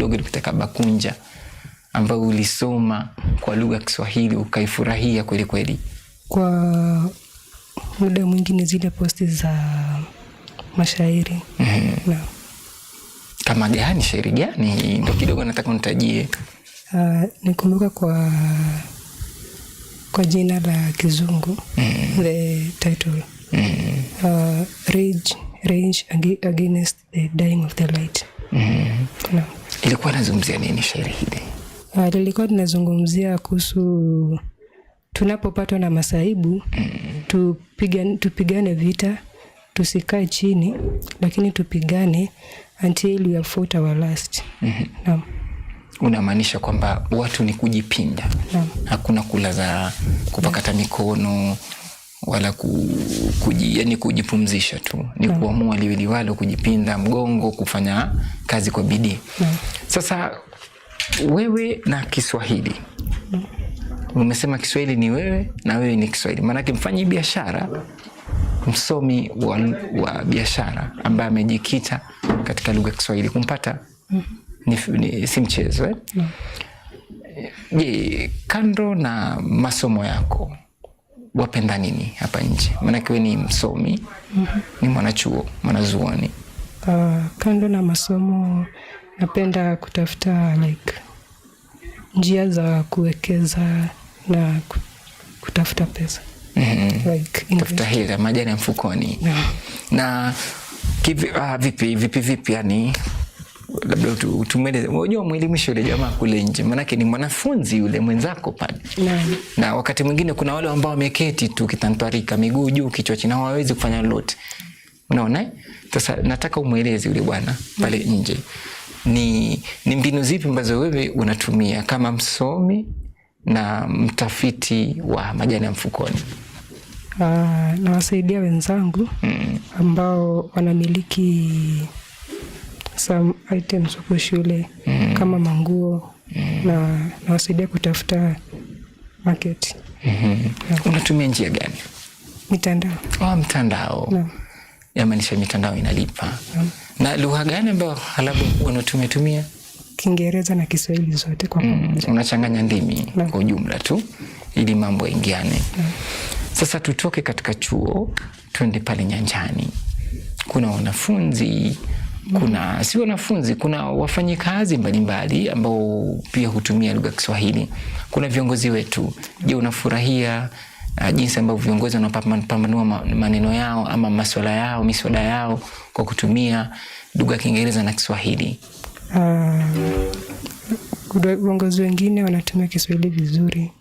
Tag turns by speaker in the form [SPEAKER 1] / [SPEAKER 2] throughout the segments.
[SPEAKER 1] kidogo nikitaka Bakunja ambao ulisoma kwa lugha ya Kiswahili ukaifurahia kweli kweli?
[SPEAKER 2] Kwa muda mwingine zile posti za mashairi. Na
[SPEAKER 1] kama gani, shairi gani? Ndio kidogo nataka unitajie.
[SPEAKER 2] Nikumbuka kwa jina la Kizungu, the title, Rage Against the Dying of the Light. Na
[SPEAKER 1] ilikuwa inazungumzia nini shairi hili?
[SPEAKER 2] Lilikuwa linazungumzia kuhusu tunapopatwa na masaibu, tupigane vita, tusikae chini, lakini tupigane until we have fought our last. Naam. Unamaanisha kwamba watu ni kujipinda. Naam. Hakuna kulaza kupakata mikono wala yani kujipumzisha tu. Ni kuamua liwalo, kujipinda mgongo, kufanya kazi kwa bidii. Sasa wewe na Kiswahili. Umesema Kiswahili ni wewe na wewe ni Kiswahili. Maana mfanyi biashara, msomi wa biashara ambaye amejikita katika lugha ya Kiswahili, kumpata si mchezo. Je, kando na masomo yako wapenda nini hapa nje? Maana wewe ni msomi, ni mwanachuo, mwanazuoni. Kando na masomo napenda kutafuta njia za kuwekeza na kutafuta pesa. Kutafuta hela, majani ya mfukoni. Na vipi yani, labda utumele, unajua mwelimisho yule jamaa kule nje, maana ni mwanafunzi yule mwenzako pale. Na wakati mwingine kuna wale ambao wameketi tu kitantwarika, miguu juu kichwa chini, hawawezi kufanya lolote. Unaona? Sasa nataka umueleze yule bwana pale nje. Ni mbinu zipi ambazo wewe unatumia kama msomi na mtafiti wa majani ya mfukoni? Nawasaidia wenzangu ambao wanamiliki some items kwa shule kama manguo, na nawasaidia kutafuta market. Unatumia njia gani? Mitandao. Mtandao. Yamaanisha mitandao inalipa. Na lugha gani ambayo halafu unatumia? Kiingereza na Kiswahili zote kwa pamoja. Unachanganya ndimi kwa ujumla tu ili mambo yaingiane. Sasa tutoke katika chuo twende pale nyanjani. Kuna wanafunzi, si wanafunzi, kuna wafanyikazi mbalimbali ambao pia hutumia lugha ya Kiswahili. Kuna viongozi wetu. Je, unafurahia jinsi ambavyo viongozi wanapambanua maneno yao ama miswada yao kwa kutumia lugha ya Kiingereza na Kiswahili? Viongozi wengine wanatumia Kiswahili vizuri.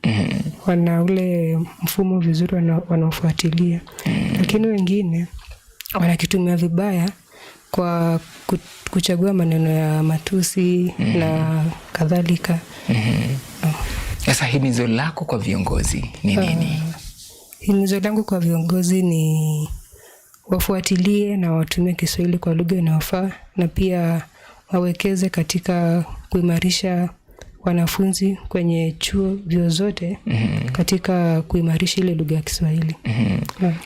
[SPEAKER 2] Wana ule mfumo vizuri wanaofuatilia. Lakini wengine wanakitumia vibaya kwa kuchagua maneno ya matusi na kadhalika. Sasa himizo lako kwa viongozi ni nini? Himizo langu kwa viongozi ni wafuatilie na watumie Kiswahili kwa lugha inayofaa, na pia wawekeze katika kuimarisha wanafunzi kwenye chuo zote katika kuimarisha ile lugha ya Kiswahili.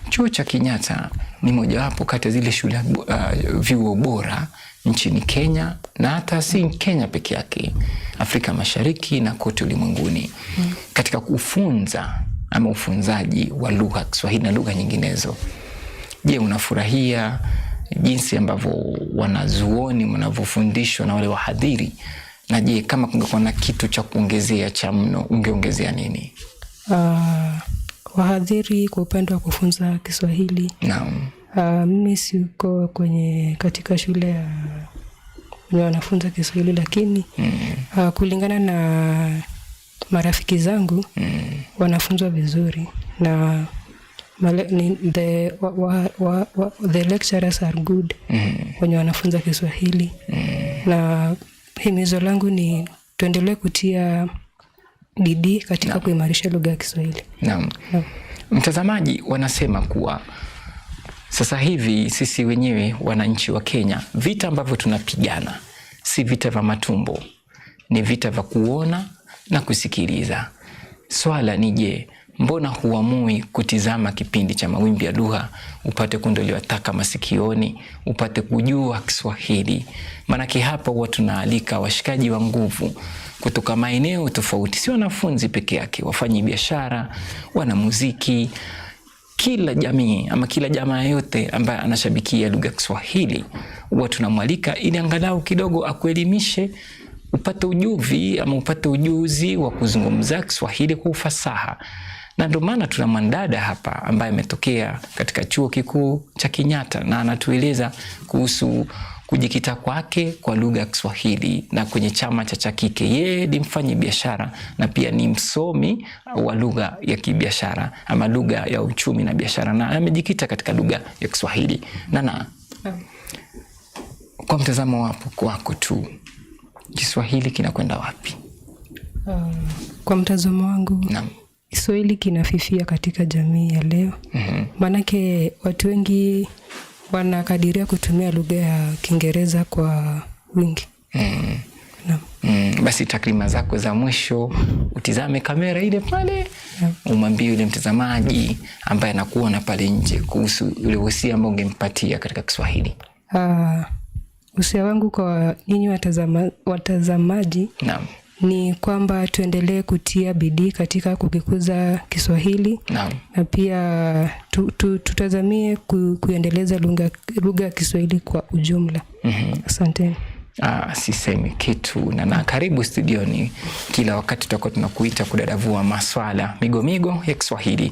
[SPEAKER 2] Chuo cha Kenyatta ni mojawapo kati ya zile shule vyuo bora nchini Kenya, na hata si Kenya peke yake, Afrika Mashariki na kote ulimwenguni katika kufunza ama ufunzaji wa lugha ya Kiswahili na lugha nyinginezo. Je, unafurahia jinsi ambavyo wanazuoni wanavyofundishwa na wale wahadhiri? Na je, kama kungekuwa na kitu cha kuongezea cha mno, ungeongezea nini? Wahadhiri kwa upande wa kufunza Kiswahili. Naam. Mimi siko katika shule ya wanafunza Kiswahili, lakini kulingana na marafiki zangu wanafunzwa vizuri, na the lecturers are good wenye wanafunza Kiswahili. Na himizo langu ni tuendelee kutia bidii katika kuimarisha lugha ya Kiswahili. Naam. Mtazamaji, wanasema kuwa sasa hivi sisi wenyewe wananchi wa Kenya, vita ambavyo tunapigana si vita vya matumbo, ni vita vya kuona na kusikiliza. Swala ni je,
[SPEAKER 1] mbona huamui kutizama kipindi cha Mawimbi ya Lugha, upate kuondoliwa taka masikioni, upate kujua Kiswahili? Maanake hapa huwa tunaalika washikaji wa nguvu kutoka maeneo tofauti, si wanafunzi peke yake, wafanyi biashara, wanamuziki, kila jamii ama kila jamaa yote ambaye anashabikia lugha ya Kiswahili huwa tunamwalika ili angalau kidogo akuelimishe, upate ujuvi ama upate ujuzi wa kuzungumza Kiswahili kwa ufasaha. Na ndio maana tuna mandada hapa ambaye ametokea katika chuo kikuu cha Kenyatta na anatueleza kuhusu kujikita kwake kwa lugha ya Kiswahili na kwenye chama cha kike. Yeye ni mfanyi biashara na pia ni msomi wa lugha ya kibiashara ama lugha ya uchumi na biashara, na amejikita katika lugha ya Kiswahili. Nana, kwa mtazamo wako tu, Kiswahili kinakwenda wapi?
[SPEAKER 2] Kwa mtazamo wangu, naam, Kiswahili kinafifia katika jamii ya leo. Maanake watu wengi wanakadiria kutumia lugha ya Kiingereza kwa wingi.
[SPEAKER 1] Basi takrima zako za mwisho, utizame kamera ile pale, umwambie yule mtazamaji ambaye anakuona pale nje kuhusu ule wosia ambao ungempatia katika Kiswahili.
[SPEAKER 2] Usia wangu kwa nyinyi watazamaji, naam, ni kwamba tuendelee kutia bidii katika kukikuza Kiswahili. Naam. Na pia tutazamie kuendeleza lugha ya Kiswahili kwa ujumla. Asante.
[SPEAKER 1] Sisemi kitu na karibu studioni. Kila wakati tutakuwa tunakuita kudadavua maswala migomigo ya Kiswahili.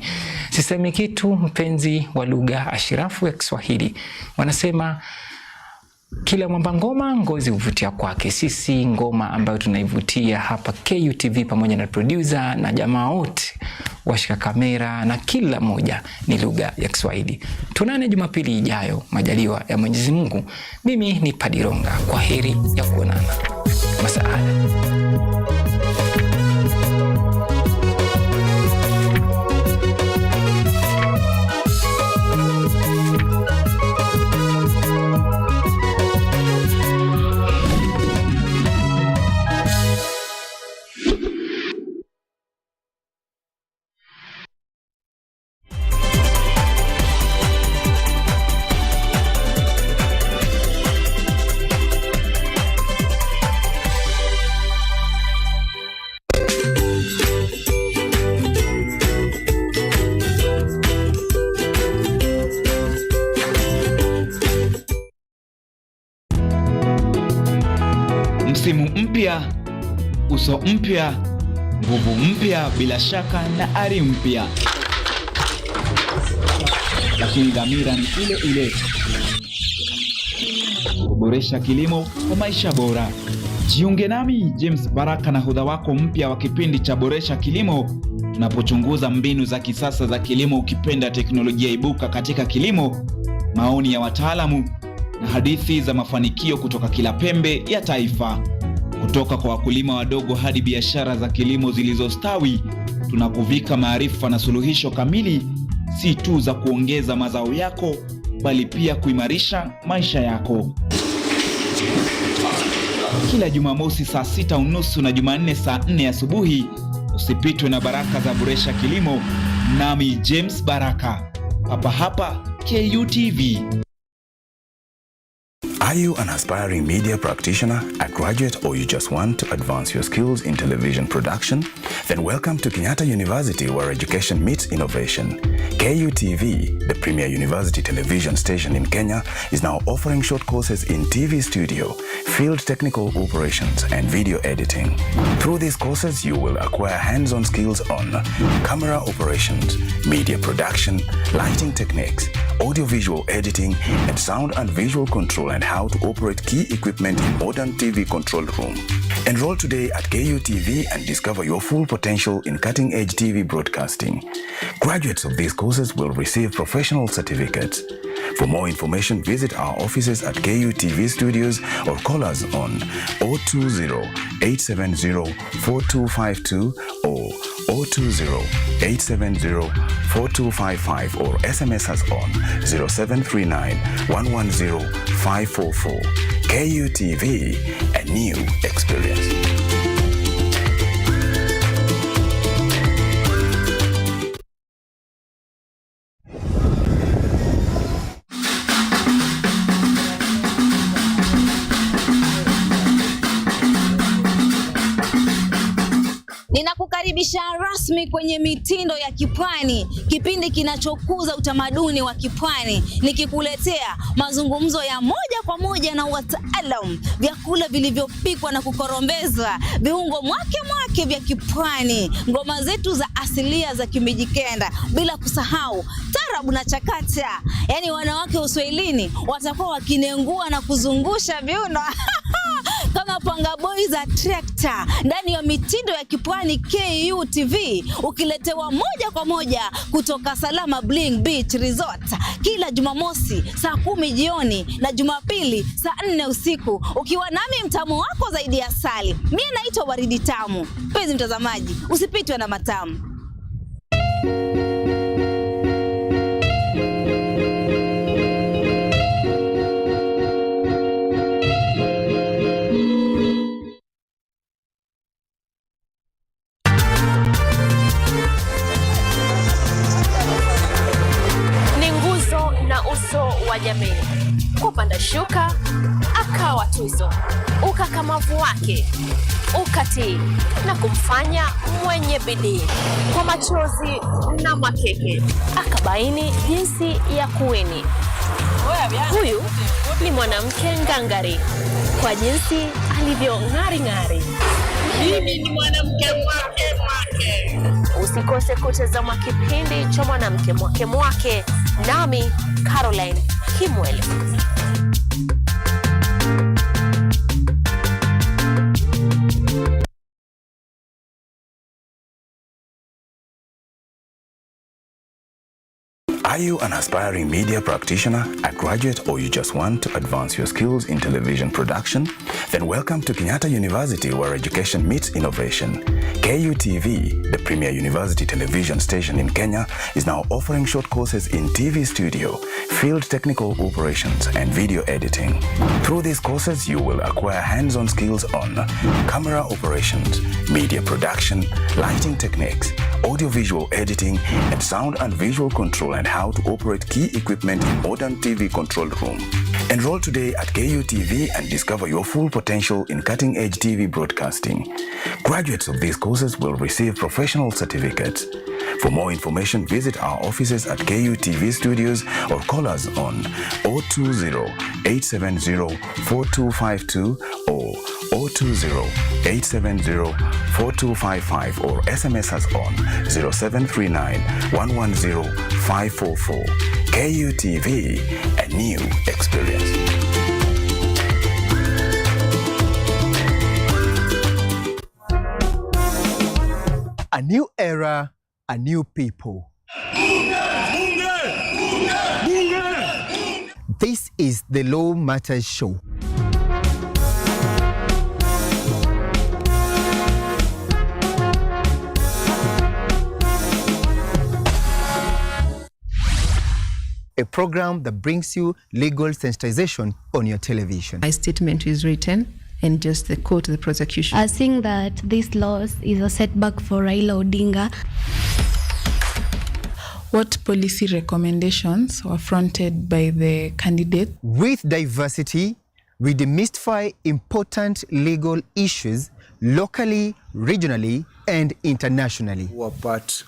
[SPEAKER 1] Sisemi kitu, mpenzi wa lugha ashirafu ya Kiswahili. Wanasema kila mwamba ngoma ngozi huvutia kwake. Sisi ngoma ambayo tunaivutia hapa KUTV pamoja na producer na jamaa wote washika kamera na kila moja ni lugha ya Kiswahili. Tunane Jumapili ijayo, majaliwa ya Mwenyezi Mungu. Mimi ni Padironga. Kwa heri ya kuonana. Masaada.
[SPEAKER 3] Msimu mpya, uso mpya, nguvu mpya, bila shaka na ari mpya, lakini dhamira ni ile ile: kuboresha kilimo kwa maisha bora. Jiunge nami James Baraka na nahodha wako mpya wa kipindi cha Boresha Kilimo, tunapochunguza mbinu za kisasa za kilimo, ukipenda teknolojia ibuka katika kilimo, maoni ya wataalamu na hadithi za mafanikio kutoka kila pembe ya taifa. Kutoka kwa wakulima wadogo hadi biashara za kilimo zilizostawi, tunakuvika maarifa na suluhisho kamili, si tu za kuongeza mazao yako, bali pia kuimarisha maisha yako. Kila Jumamosi saa 6:30 na Jumanne saa 4 asubuhi, usipitwe na baraka za Boresha Kilimo, nami James Baraka, hapa KUTV.
[SPEAKER 4] Are you an aspiring media practitioner, a graduate, or you just want to advance your skills in television production? Then welcome to Kenyatta University, where education meets innovation. KUTV, the premier university television station in Kenya, is now offering short courses in TV studio, field technical operations, and video editing. Through these courses, you will acquire hands-on skills on camera operations, media production, lighting techniques, audio-visual editing, and sound and visual control, and how to operate key equipment in modern TV control room. Enroll today at KUTV and discover your full potential in cutting-edge TV broadcasting. Graduates of these courses will receive professional certificates. For more information, visit our offices at KUTV Studios or call us on 020-870-4252 or 020-870-4255 or SMS us on 0739-110-544. KUTV, a new experience.
[SPEAKER 5] Ninakukaribisha rasmi kwenye Mitindo ya Kipwani, kipindi kinachokuza utamaduni wa Kipwani, nikikuletea mazungumzo ya moja kwa moja na wataalamu, vyakula vilivyopikwa na kukorombezwa, viungo mwake vya Kipwani, ngoma zetu za asilia za Kimijikenda, bila kusahau tarabu na chakacha. Yaani wanawake Uswahilini watakuwa wakinengua na kuzungusha viuno kama panga boy za trekta ndani ya Mitindo ya Kipwani Kutv, ukiletewa moja kwa moja kutoka Salama Bling Beach Resort kila Jumamosi saa 10 jioni na Jumapili saa 4 usiku, ukiwa nami mtamu wako zaidi ya asali. Mimi naitwa Waridi Tamu. Mpenzi mtazamaji, usipitwe na matamu.
[SPEAKER 6] Wa jamii, kupanda shuka akawa tuzo, ukakamavu wake ukatii na kumfanya mwenye bidii. Kwa machozi na makeke akabaini jinsi ya kuweni. Huyu ni mwanamke ngangari kwa jinsi alivyo ng'ari. Mimi ni mwanamke mwake. Usikose kutazama kipindi cha mwanamke mwake nami Caroline Kimwele.
[SPEAKER 4] Are you an aspiring media practitioner, a graduate, or you just want to advance your skills in television production? Then welcome to Kenyatta University, where education meets innovation. KUTV, the premier university television station in Kenya, is now offering short courses in TV studio, field technical operations, and video editing. Through these courses, you will acquire hands-on skills on camera operations, media production, lighting techniques, audio-visual editing, and sound and visual control, and how to operate key equipment in modern TV control room. Enroll today at KUTV and discover your full potential in cutting-edge TV broadcasting. Graduates of these courses will receive professional certificates. For more information, visit our offices at KUTV Studios or call us on 020-870-4252 or 020-870-4255 or SMS us on 0739-110-544. KUTV, a new experience.
[SPEAKER 7] A new era, a new people. This is the Law Matters Show. A program that brings you legal sensitization on your television.
[SPEAKER 8] My statement is written and just the quote the prosecution.
[SPEAKER 9] I think that this loss is a setback for Raila Odinga.
[SPEAKER 8] What policy recommendations were fronted by the candidate?
[SPEAKER 7] With diversity, we demystify important legal issues locally, regionally, and internationally.
[SPEAKER 10] What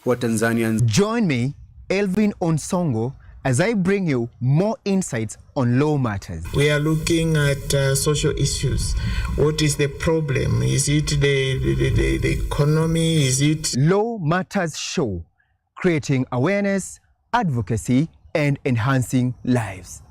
[SPEAKER 10] Tanzanians.
[SPEAKER 7] Join me, Elvin Onsongo, as I bring you more insights on law matters.
[SPEAKER 11] We are looking at social issues. What is the problem? Is it the economy? Is it...
[SPEAKER 7] Law Matters Show, creating awareness, advocacy, and enhancing lives.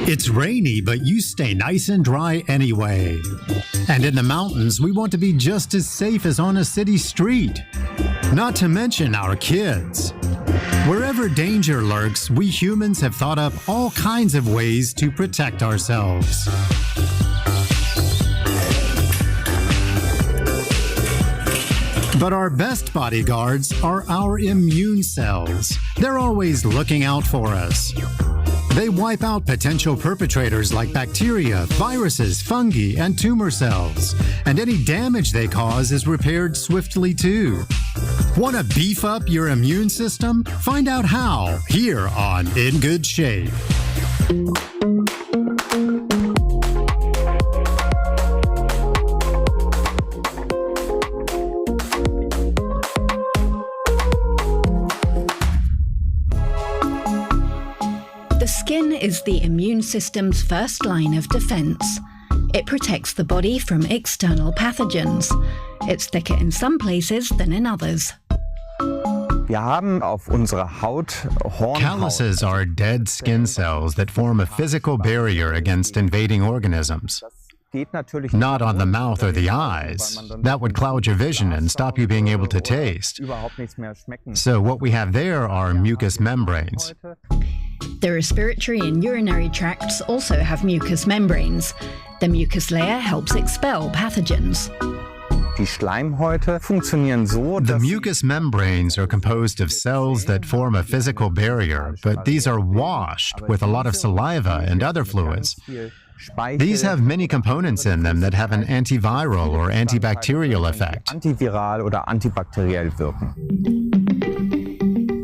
[SPEAKER 12] It's rainy, but you stay nice and dry anyway. And in the mountains, we want to be just as safe as on a city street. Not to mention our kids. Wherever danger lurks, we humans have thought up all kinds of ways to protect ourselves. But our best bodyguards are our immune cells. They're always looking out for us. They wipe out potential perpetrators like bacteria, viruses, fungi, and tumor cells. And any damage they cause is repaired swiftly too. Want to beef up your immune system? Find out how here on In Good Shape.
[SPEAKER 13] The skin is the immune system's first line of defense. It protects the body from external pathogens. It's thicker in some places than in others.
[SPEAKER 12] Calluses are dead skin cells that form a physical barrier against invading organisms. Not on the mouth or the eyes. That would cloud your vision and stop you being able to taste. So what we have there are mucous membranes.
[SPEAKER 13] The respiratory and urinary tracts also have mucous membranes. The mucus layer helps expel pathogens.
[SPEAKER 12] The mucous membranes are composed of cells that form a physical barrier, but these are washed with a lot of saliva and other fluids. These have many components in them that have an antiviral or antibacterial effect.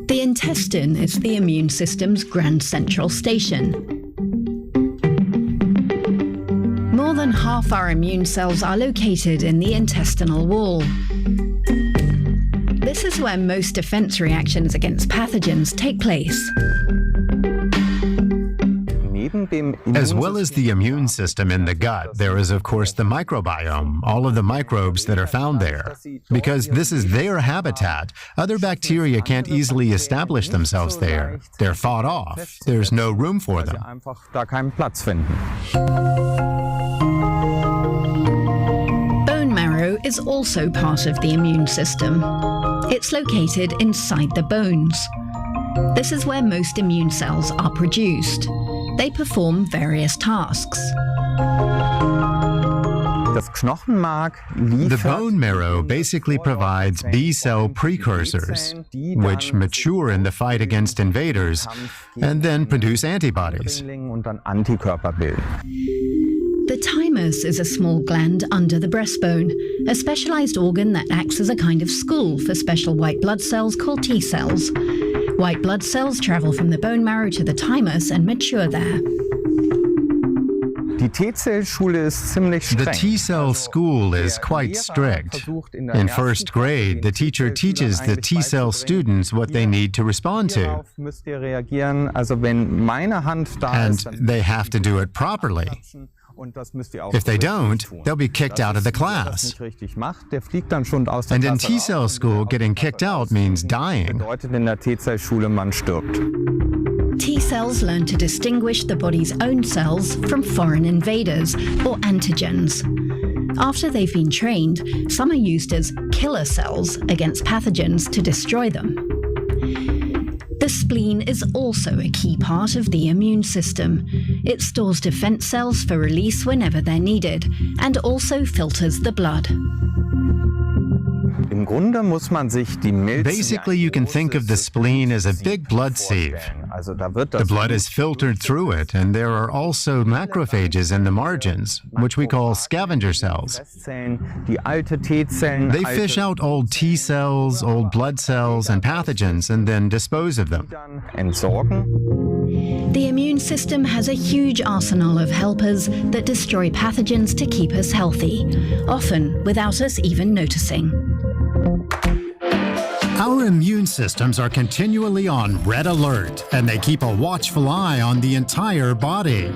[SPEAKER 13] The intestine is the immune system's grand central station. More than half our immune cells are located in the intestinal wall. This is where most defense reactions against pathogens take place.
[SPEAKER 12] As well as the immune system in the gut, there is of course the microbiome, all of the microbes that are found there. Because this is their habitat, other bacteria can't easily establish themselves there. They're fought off. There's no room for them.
[SPEAKER 13] Bone marrow is also part of the immune system. It's located inside the bones. This is where most immune cells are produced. They perform various tasks.
[SPEAKER 12] The bone marrow basically provides B-cell precursors, which mature in the fight against invaders and then produce antibodies.
[SPEAKER 13] The thymus is a small gland under the breastbone, a specialized organ that acts as a kind of school for special white blood cells called T cells. White blood cells travel from the bone marrow to the thymus and mature there.
[SPEAKER 12] The T-cell school is quite strict. In first grade, the teacher teaches the T-cell students what they need to respond to. And they have to do it properly. If they don't, they'll be kicked out of the class. And in T-cell school, getting kicked out means dying.
[SPEAKER 13] T cells learn to distinguish the body's own cells from foreign invaders, or antigens. After they've been trained, some are used as killer cells against pathogens to destroy them. The spleen is also a key part of the immune system. It stores defense cells for release whenever they're needed, and also filters the blood.
[SPEAKER 12] Basically, you can think of the spleen as a big blood sieve. The blood is filtered through it, and there are also macrophages in the margins, which we call scavenger cells. They fish out old T cells, old blood cells, and pathogens, and then dispose of them.
[SPEAKER 13] The immune system has a huge arsenal of helpers that destroy pathogens to keep us healthy, often without us even noticing.
[SPEAKER 12] Our immune systems are continually on red alert, and they keep a watchful eye on the entire body.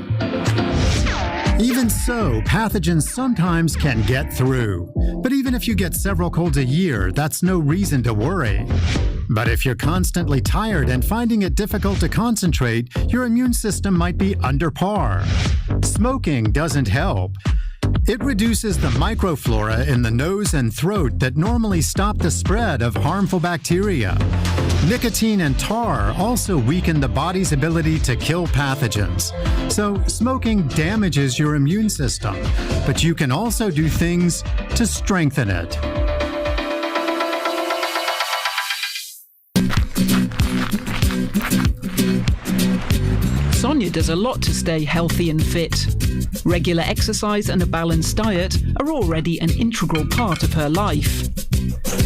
[SPEAKER 12] Even so, pathogens sometimes can get through. But even if you get several colds a year, that's no reason to worry. But if you're constantly tired and finding it difficult to concentrate, your immune system might be under par. Smoking doesn't help. It reduces the microflora in the nose and throat that normally stop the spread of harmful bacteria. Nicotine and tar also weaken the body's ability to kill pathogens. So smoking damages your immune system, but you can also do things to strengthen it.
[SPEAKER 14] Sonia does a lot to stay healthy and fit. Regular exercise and a balanced diet are already an integral part of her life.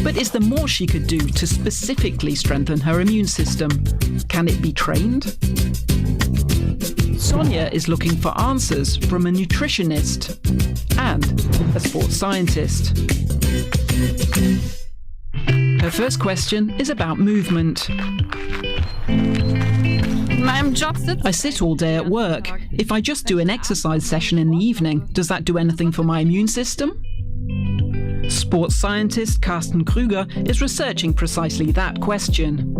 [SPEAKER 14] But is there more she could do to specifically strengthen her immune system? Can it be trained? Sonia is looking for answers from a nutritionist and a sports scientist. Her first question is about movement. I sit all day at work. If I just do an exercise session in the evening, does that do anything for my immune system? Sports scientist Carsten Krüger is researching precisely that question.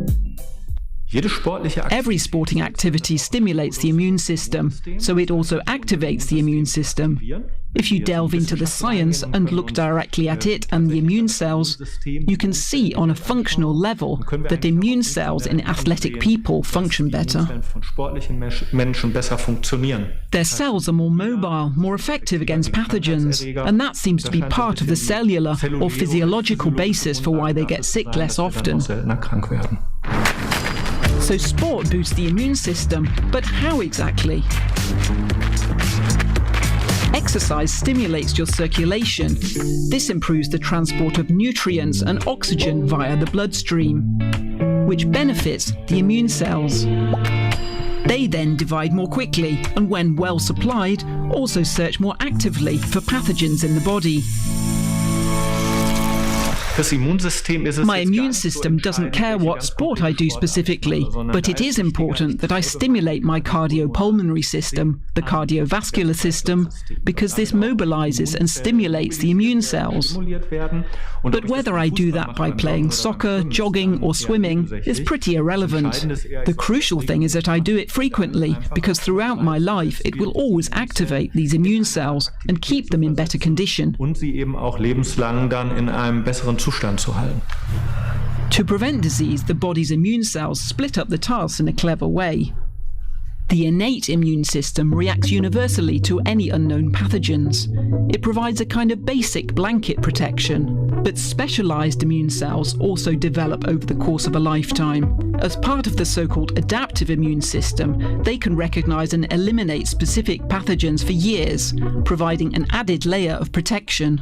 [SPEAKER 14] Every sporting activity stimulates the immune system, so it also activates the immune system. If you delve into the science and look directly at it and the immune cells, you can see on a functional level that immune cells in athletic people function better. Their cells are more mobile, more effective against pathogens, and that seems to be part of the cellular or physiological basis for why they get sick less often. So sport boosts the immune system, but how exactly? Exercise stimulates your circulation. This improves the transport of nutrients and oxygen via the bloodstream, which benefits the immune cells. They then divide more quickly and, when well supplied, also search more actively for pathogens in the body. My immune system doesn't care what sport I do specifically, but it is important that I stimulate my cardiopulmonary system, the cardiovascular system, because this mobilizes and stimulates the immune cells. But whether I do that by playing soccer, jogging, or swimming is pretty irrelevant. The crucial thing is that I do it frequently, because throughout my life it will always activate these immune cells and keep them in better condition. To prevent disease, the body's immune cells split up the tasks in a clever way. The innate immune system reacts universally to any unknown pathogens. It provides a kind of basic blanket protection, but specialized immune cells also develop over the course of a lifetime. As part of the so-called adaptive immune system, they can recognize and eliminate specific pathogens for years, providing an added layer of protection.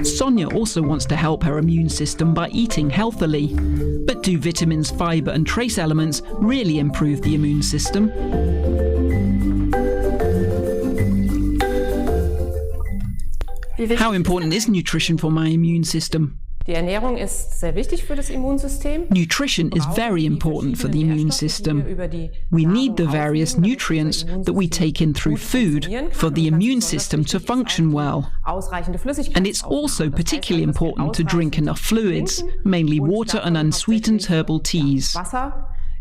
[SPEAKER 14] Sonia also wants to help her immune system by eating healthily. But do vitamins, fiber and trace elements really improve the immune system? How important is nutrition for my immune system? Nutrition is very important for the immune system. We need the various nutrients that we take in through food for the immune system to function well. And it's also particularly important to drink enough fluids, mainly water and unsweetened herbal teas.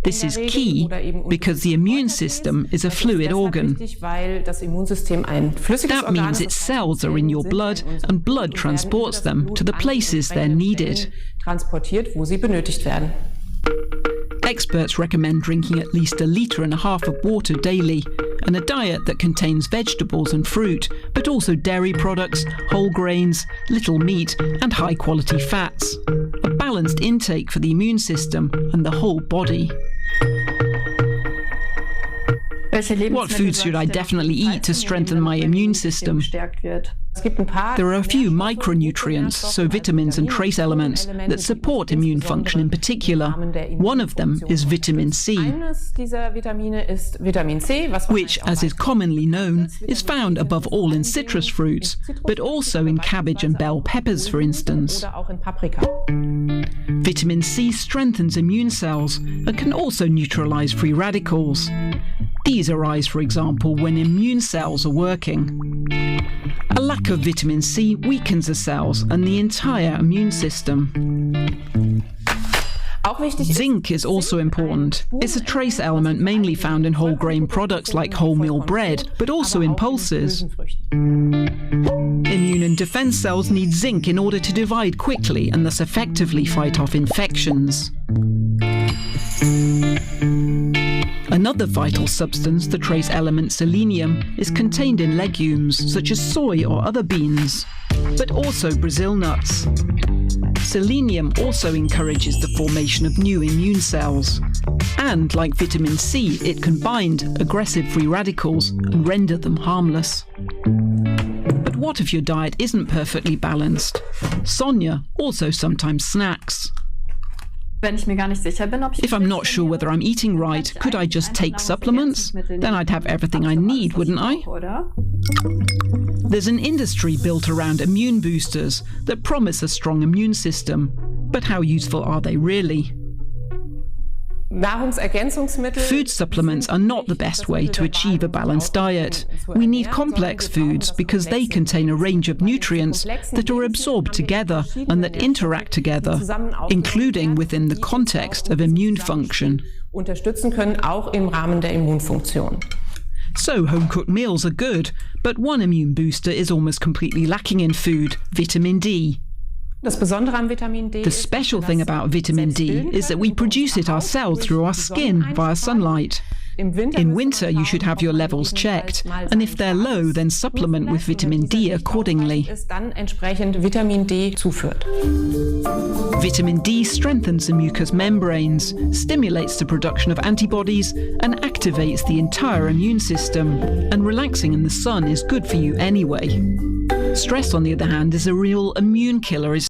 [SPEAKER 14] This is key because the immune system is a fluid organ. That means its cells are in your blood and blood transports them to the places they're needed. Experts recommend drinking at least 1.5 litres of water daily and a diet that contains vegetables and fruit, but also dairy products, whole grains, little meat and high-quality fats. A balanced intake for the immune system and the whole body. What foods should I definitely eat to strengthen my immune system? There are a few micronutrients, so vitamins and trace elements, that support immune function in particular. One of them is vitamin C, which, as is commonly known, is found above all in citrus fruits, but also in cabbage and bell peppers, for instance. Vitamin C strengthens immune cells and can also neutralize free radicals. These arise, for example, when immune cells are working. A lack of vitamin C weakens the cells and the entire immune system. Zinc is also important. It's a trace element mainly found in whole grain products like wholemeal bread, but also in pulses. Immune and defense cells need zinc in order to divide quickly and thus effectively fight off infections. Another vital substance, the trace element selenium, is contained in legumes such as soy or other beans, but also Brazil nuts. Selenium also encourages the formation of new immune cells. And like vitamin C, it can bind aggressive free radicals and render them harmless. But what if your diet isn't perfectly balanced? Sonia also sometimes snacks. If I'm not sure whether I'm eating right, could I just take supplements? Then I'd have everything I need, wouldn't I? There's an industry built around immune boosters that promise a strong immune system. But how useful are they really? Food supplements are not the best way to achieve a balanced diet. We need complex foods because they contain a range of nutrients that are absorbed together and that interact together, including within the context of immune function. So home-cooked meals are good, but one immune booster is almost completely lacking in food: vitamin D. The special thing about vitamin D is that we produce it ourselves through our skin via sunlight. In winter, you should have your levels checked, and if they're low, then supplement with vitamin D accordingly. Vitamin D strengthens the mucous membranes, stimulates the production of antibodies, and activates the entire immune system. And relaxing in the sun is good for you anyway. Stress, on the other hand, is a real immune killer.